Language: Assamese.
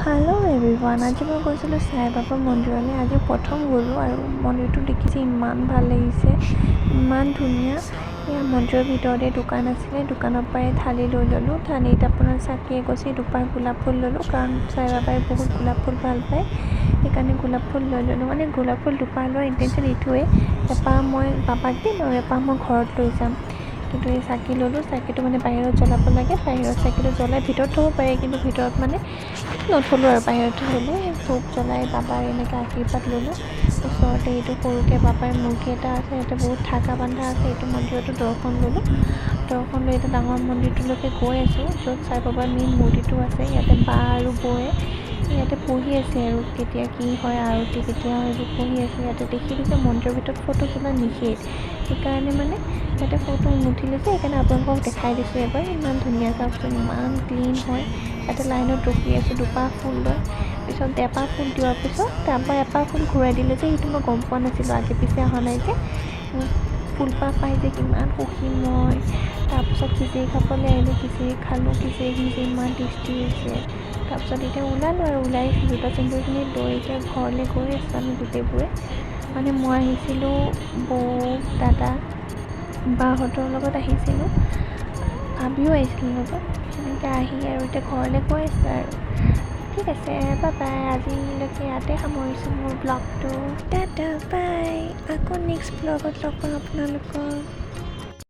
হেল্ল' এভৰিৱান, আজি মই গৈছিলোঁ সাই বাবা মন্দিৰলৈ। আজি প্ৰথম গ'লোঁ আৰু মন্দিৰটো দেখিছে ইমান ভাল লাগিছে, ইমান ধুনীয়া। এয়া মন্দিৰৰ ভিতৰতে দোকান আছিলে, দোকানৰ পৰাই থালি লৈ ল'লোঁ। থালিত আপোনাৰ চাকি এগছি, দুপাহ গোলাপ ফুল ল'লোঁ, কাৰণ সাই বাবাই বহুত গোলাপ ফুল ভাল পায়, সেইকাৰণে গোলাপ ফুল লৈ ল'লোঁ। মানে গোলাপ ফুল দুপাহ লোৱাৰ ইণ্টেনশ্যন এইটোৱে, এপাহ মই বাবাক দিম আৰু এপাহ মই ঘৰত লৈ যাম। কিন্তু এই চাকি ল'লোঁ, চাকিটো মানে বাহিৰত জ্বলাব লাগে, বাহিৰত চাকিটো জ্বলাই ভিতৰত থ'ব পাৰে, কিন্তু ভিতৰত মানে নথ'লোঁ আৰু বাহিৰতে থ'লোঁ। ধূপ জ্বলাই বাবাৰ এনেকৈ আশীৰ্বাদ ল'লোঁ। ওচৰতে এইটো সৰুকৈ বাবাৰ মূৰ্তি এটা আছে, ইয়াতে বহুত ধাগা বান্ধা আছে, এইটো মন্দিৰতো দৰ্শন ল'লোঁ। দৰ্শন লৈ এতিয়া ডাঙৰ মন্দিৰটোলৈকে গৈ আছোঁ, য'ত সাই বাবাৰ মেইন মূৰ্তিটো আছে। ইয়াতে বা আৰু বৌয়ে ইয়াতে পঢ়ি আছে আৰু কেতিয়া কি হয়, আৰতি কেতিয়া হয় এইবোৰ পঢ়ি আছে। ইয়াতে দেখিলোঁ যে মন্দিৰৰ ভিতৰত ফটো তোলা নিষেধ, সেইকাৰণে মানে ইয়াতে ফটো নুঠিলে যে, সেইকাৰণে আপোনালোকক দেখাই দিছোঁ এবাৰ। ইমান ধুনীয়া, চাওকচোন ইমান ক্লিন হয়। ইয়াতে লাইনত ৰখি আছোঁ দুপাহ ফুল লৈ, পিছত এপাহ ফুল দিয়াৰ পিছত তাৰপৰা এপাহ ফুল ঘূৰাই দিলে যে, সেইটো মই গম পোৱা নাছিলোঁ, আগে পিছে অহা নাই যে। ফুলপাহ পাই যে কিমান সুখী মই। তাৰপিছত খিচিৰি খাবলৈ আহিলোঁ, খিচিৰি খালোঁ, খিচিৰিখিনি যে ইমান টেষ্টি হৈছে। তাৰপিছত এতিয়া ওলালোঁ আৰু ওলাই জোতা চেণ্ডেলখিনি লৈ এতিয়া ঘৰলৈ গৈ আছোঁ আমি গোটেইবোৰে। মানে মই আহিছিলোঁ, বৌ, দাদা, বাহঁতৰ লগত আহিছিলোঁ, ভাবিও আহিছিলোঁ লগত। সেনেকৈ আহি আৰু এতিয়া ঘৰলৈ গৈ আছে আৰু। ঠিক আছে, বাই বাই। আজিলৈকে ইয়াতে সামৰিছোঁ মোৰ ব্লগটো। টাটা বাই, আকৌ নেক্সট ব্লগত লগ পাম আপোনালোকক।